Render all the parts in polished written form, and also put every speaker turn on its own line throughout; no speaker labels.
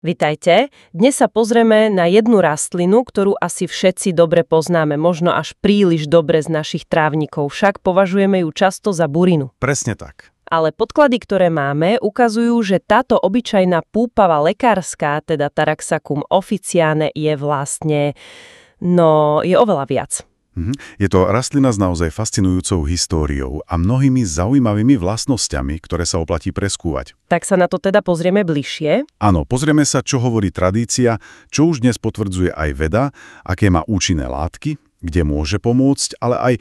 Vitajte. Dnes sa pozrieme na jednu rastlinu, ktorú asi všetci dobre poznáme, možno až príliš dobre z našich trávnikov, však považujeme ju často za burinu.
Presne tak.
Ale podklady, ktoré máme, ukazujú, že táto obyčajná púpava lekárska, teda Taraxacum officiane, je vlastne, je oveľa viac.
Je to rastlina s naozaj fascinujúcou históriou a mnohými zaujímavými vlastnosťami, ktoré sa oplatí preskúvať.
Tak sa na to teda pozrieme bližšie.
Áno, pozrieme sa, čo hovorí tradícia, čo už dnes potvrdzuje aj veda, aké má účinné látky, kde môže pomôcť, ale aj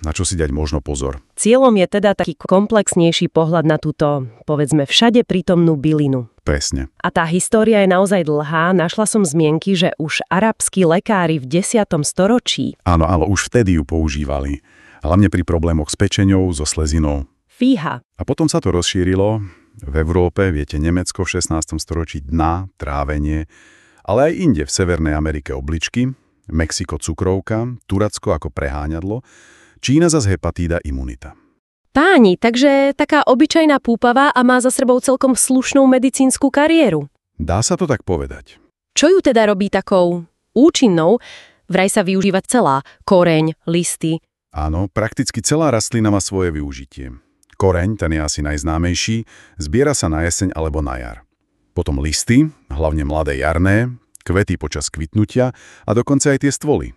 na čo si dať možno pozor.
Cieľom je teda taký komplexnejší pohľad na túto, povedzme, všade prítomnú bylinu.
Presne.
A tá história je naozaj dlhá. Našla som zmienky, že už arabskí lekári v 10. storočí.
Áno, ale už vtedy ju používali. Hlavne pri problémoch s pečeňou, so slezinou.
Fíha.
A potom sa to rozšírilo. V Európe, viete, Nemecko v 16. storočí dna, trávenie, ale aj inde v Severnej Amerike obličky, Mexiko cukrovka, Turecko ako preháňadlo, Čína zas hepatída imunita.
Páni, takže taká obyčajná púpava a má za sebou celkom slušnú medicínsku kariéru.
Dá sa to tak povedať.
Čo ju teda robí takou účinnou? Vraj sa využíva celá, koreň, listy.
Áno, prakticky celá rastlina má svoje využitie. Koreň, ten je asi najznámejší, zbiera sa na jeseň alebo na jar. Potom listy, hlavne mladé jarné, kvety počas kvitnutia a dokonca aj tie stvoly.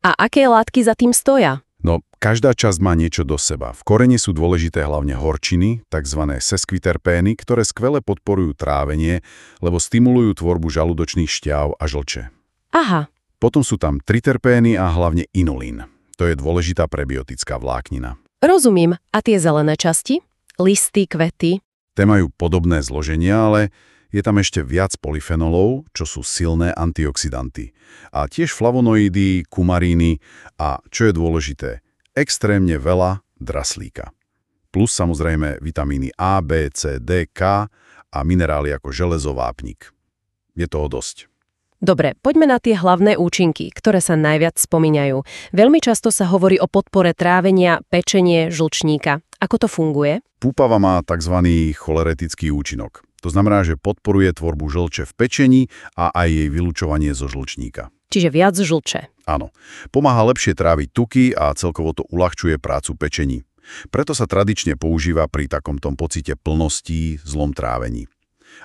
A aké látky za tým stoja?
No, každá časť má niečo do seba. V koreni sú dôležité hlavne horčiny, tzv. Sesquiterpény, ktoré skvele podporujú trávenie, lebo stimulujú tvorbu žalúdočných šťáv a žlče.
Aha.
Potom sú tam triterpény a hlavne inulín. To je dôležitá prebiotická vláknina.
Rozumiem. A tie zelené časti? Listy, kvety?
Té majú podobné zloženia, ale je tam ešte viac polyfenolov, čo sú silné antioxidanty. A tiež flavonoidy, kumaríny a, čo je dôležité, extrémne veľa draslíka. Plus samozrejme vitamíny A, B, C, D, K a minerály ako železo, vápnik. Je toho dosť.
Dobre, poďme na tie hlavné účinky, ktoré sa najviac spomínajú. Veľmi často sa hovorí o podpore trávenia, pečenie, žlčníka. Ako to funguje?
Púpava má tzv. Choleretický účinok. To znamená, že podporuje tvorbu žlče v pečení a aj jej vylučovanie zo žlčníka.
Čiže viac žlče.
Áno. Pomáha lepšie tráviť tuky a celkovo to uľahčuje prácu pečení. Preto sa tradične používa pri takomto pocite plnosti, zlom trávení.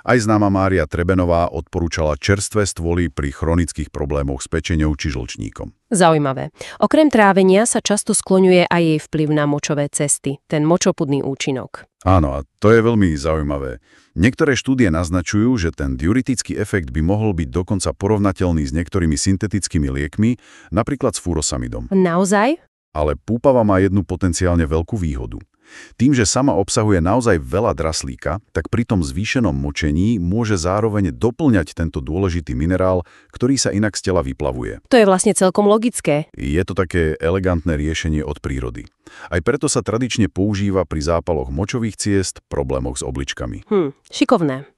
Aj známa Mária Trebenová odporúčala čerstvé stvoly pri chronických problémoch s pečeňou či žlčníkom.
Zaujímavé. Okrem trávenia sa často skloňuje aj jej vplyv na močové cesty, ten močopudný účinok.
Áno, a to je veľmi zaujímavé. Niektoré štúdie naznačujú, že ten diuretický efekt by mohol byť dokonca porovnateľný s niektorými syntetickými liekmi, napríklad s furosamidom.
Naozaj?
Ale púpava má jednu potenciálne veľkú výhodu. Tým, že sama obsahuje naozaj veľa draslíka, tak pri tom zvýšenom močení môže zároveň doplňať tento dôležitý minerál, ktorý sa inak z tela vyplavuje.
To je vlastne celkom logické.
Je to také elegantné riešenie od prírody. Aj preto sa tradične používa pri zápaloch močových ciest, problémoch s obličkami.
Šikovné.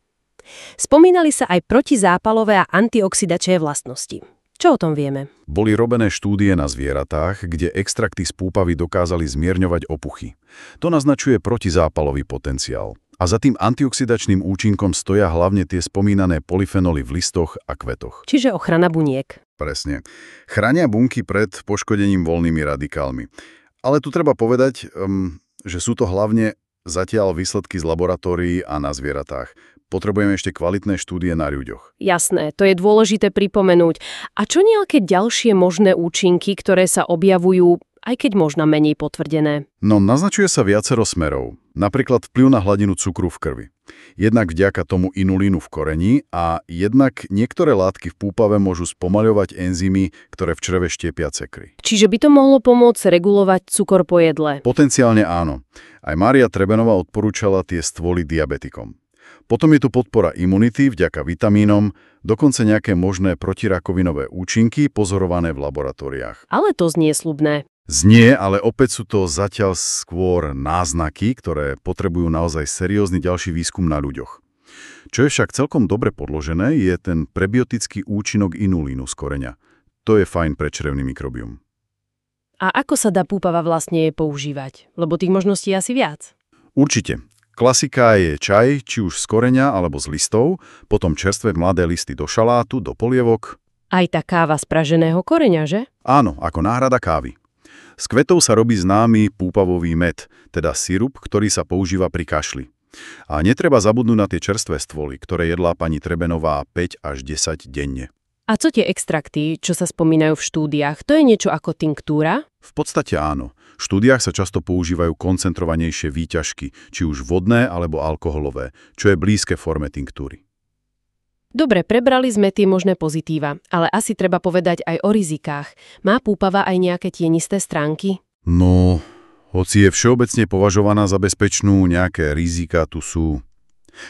Spomínali sa aj protizápalové a antioxidačné vlastnosti. Čo o tom vieme?
Boli robené štúdie na zvieratách, kde extrakty z púpavy dokázali zmierňovať opuchy. To naznačuje protizápalový potenciál. A za tým antioxidačným účinkom stoja hlavne tie spomínané polyfenoly v listoch a kvetoch.
Čiže ochrana buniek.
Presne. Chránia bunky pred poškodením voľnými radikálmi. Ale tu treba povedať, že sú to hlavne zatiaľ výsledky z laboratórií a na zvieratách. Potrebujeme ešte kvalitné štúdie na ľuďoch.
Jasné, to je dôležité pripomenúť. A čo nejaké ďalšie možné účinky, ktoré sa objavujú, aj keď možno menej potvrdené?
No, naznačuje sa viacero smerov. Napríklad vplyv na hladinu cukru v krvi. Jednak vďaka tomu inulínu v koreni a jednak niektoré látky v púpave môžu spomaľovať enzymy, ktoré v čreve štiepia cekry.
Čiže by to mohlo pomôcť regulovať cukor po jedle?
Potenciálne áno. Aj Mária Trebenová odporúčala tie stvoly diabetikom. Potom je tu podpora imunity vďaka vitamínom, dokonca nejaké možné protirakovinové účinky pozorované v laboratóriách.
Ale to znie sľubné.
Znie, ale opäť sú to zatiaľ skôr náznaky, ktoré potrebujú naozaj seriózny ďalší výskum na ľuďoch. Čo je však celkom dobre podložené, je ten prebiotický účinok inulínu z koreňa. To je fajn pre črevný mikrobióm.
A ako sa dá púpava vlastne používať? Lebo tých možností je asi viac.
Určite. Klasika je čaj, či už z koreňa alebo z listov, potom čerstvé mladé listy do šalátu, do polievok.
Aj tá káva z praženého koreňa, že?
Áno, ako náhrada kávy. Z kvetov sa robí známy púpavový med, teda sirup, ktorý sa používa pri kašli. A netreba zabudnúť na tie čerstvé stvoly, ktoré jedlá pani Trebenová 5 až 10 denne.
A co tie extrakty, čo sa spomínajú v štúdiách, to je niečo ako tinktúra?
V podstate áno. V štúdiách sa často používajú koncentrovanejšie výťažky, či už vodné alebo alkoholové, čo je blízke forme tinktúry.
Dobre, prebrali sme tie možné pozitíva, ale asi treba povedať aj o rizikách. Má púpava aj nejaké tienisté stránky?
No, hoci je všeobecne považovaná za bezpečnú, nejaké rizika tu sú.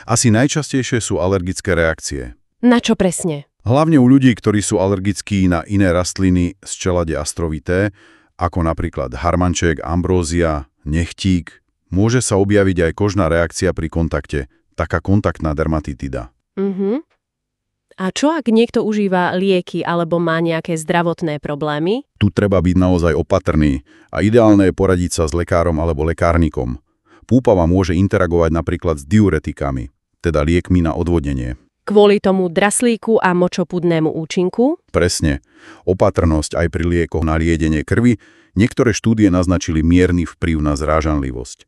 Asi najčastejšie sú alergické reakcie.
Na čo presne?
Hlavne u ľudí, ktorí sú alergickí na iné rastliny z čelade astrovité, ako napríklad harmanček, ambrózia, nechtík, môže sa objaviť aj kožná reakcia pri kontakte, taká kontaktná dermatitida.
A čo ak niekto užíva lieky alebo má nejaké zdravotné problémy?
Tu treba byť naozaj opatrný a ideálne je poradiť sa s lekárom alebo lekárnikom. Púpava môže interagovať napríklad s diuretikami, teda liekmi na odvodnenie.
Kvôli tomu draslíku a močopudnému účinku?
Presne. Opatrnosť aj pri liekoch na liedenie krvi, niektoré štúdie naznačili mierny vplyv na zrážanlivosť.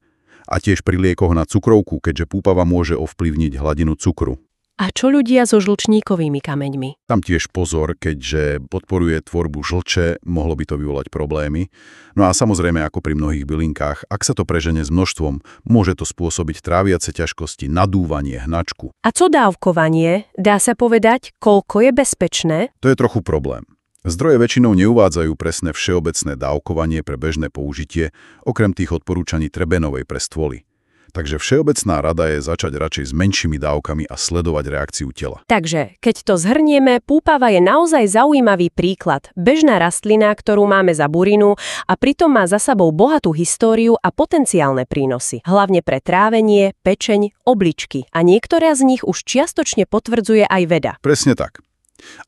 A tiež pri liekoch na cukrovku, keďže púpava môže ovplyvniť hladinu cukru.
A čo ľudia so žlčníkovými kameňmi?
Tam tiež pozor, keďže podporuje tvorbu žlče, mohlo by to vyvolať problémy. No a samozrejme, ako pri mnohých bylinkách, ak sa to preženie s množstvom, môže to spôsobiť tráviace ťažkosti, nadúvanie, hnačku.
A co dávkovanie? Dá sa povedať, koľko je bezpečné?
To je trochu problém. Zdroje väčšinou neuvádzajú presné všeobecné dávkovanie pre bežné použitie, okrem tých odporúčaní Trebenovej pre stvoly. Takže všeobecná rada je začať radšej s menšími dávkami a sledovať reakciu tela.
Takže, keď to zhrnieme, púpava je naozaj zaujímavý príklad. Bežná rastlina, ktorú máme za burinu a pritom má za sebou bohatú históriu a potenciálne prínosy. Hlavne pre trávenie, pečeň, obličky. A niektoré z nich už čiastočne potvrdzuje aj veda.
Presne tak.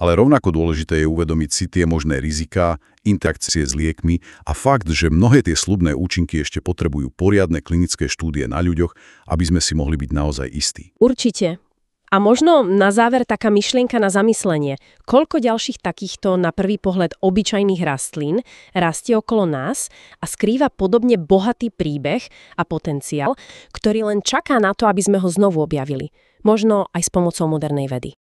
Ale rovnako dôležité je uvedomiť si tie možné riziká, interakcie s liekmi a fakt, že mnohé tie sľubné účinky ešte potrebujú poriadne klinické štúdie na ľuďoch, aby sme si mohli byť naozaj istí.
Určite. A možno na záver taká myšlienka na zamyslenie. Koľko ďalších takýchto na prvý pohľad obyčajných rastlín rastie okolo nás a skrýva podobne bohatý príbeh a potenciál, ktorý len čaká na to, aby sme ho znovu objavili. Možno aj s pomocou modernej vedy.